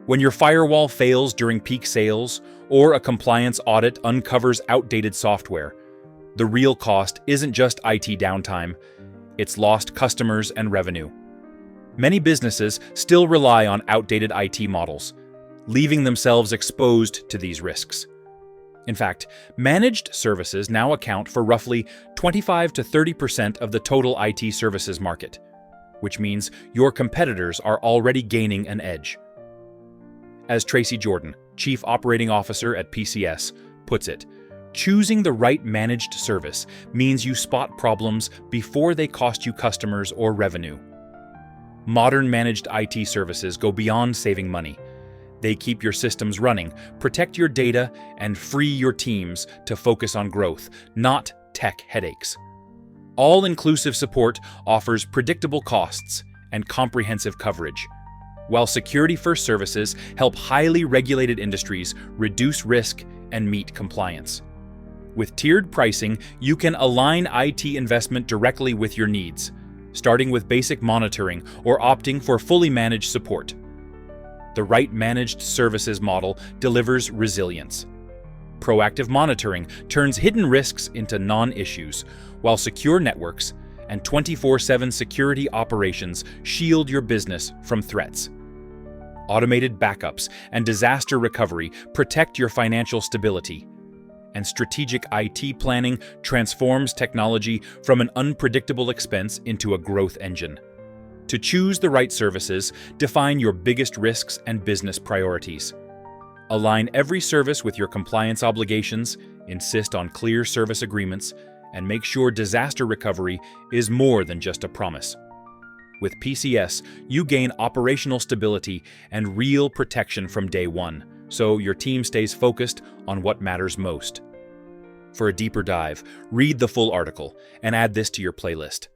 When your firewall fails during peak sales or a compliance audit uncovers outdated software, the real cost isn't just IT downtime, it's lost customers and revenue. Many businesses still rely on outdated IT models, leaving themselves exposed to these risks. In fact, managed services now account for roughly 25 to 30% of the total IT services market, which means your competitors are already gaining an edge. As Tracy Jordan, Chief Operating Officer at PCS, puts it, choosing the right managed service means you spot problems before they cost you customers or revenue. Modern managed IT services go beyond saving money. They keep your systems running, protect your data, and free your teams to focus on growth, not tech headaches. All-inclusive support offers predictable costs and comprehensive coverage, while security-first services help highly regulated industries reduce risk and meet compliance. With tiered pricing, you can align IT investment directly with your needs, starting with basic monitoring or opting for fully managed support. The right managed services model delivers resilience. Proactive monitoring turns hidden risks into non-issues, while secure networks and 24/7 security operations shield your business from threats. Automated backups and disaster recovery protect your financial stability, and strategic IT planning transforms technology from an unpredictable expense into a growth engine. To choose the right services, define your biggest risks and business priorities. Align every service with your compliance obligations, insist on clear service agreements, and make sure disaster recovery is more than just a promise. With PCS, you gain operational stability and real protection from day one, so your team stays focused on what matters most. For a deeper dive, read the full article and add this to your playlist.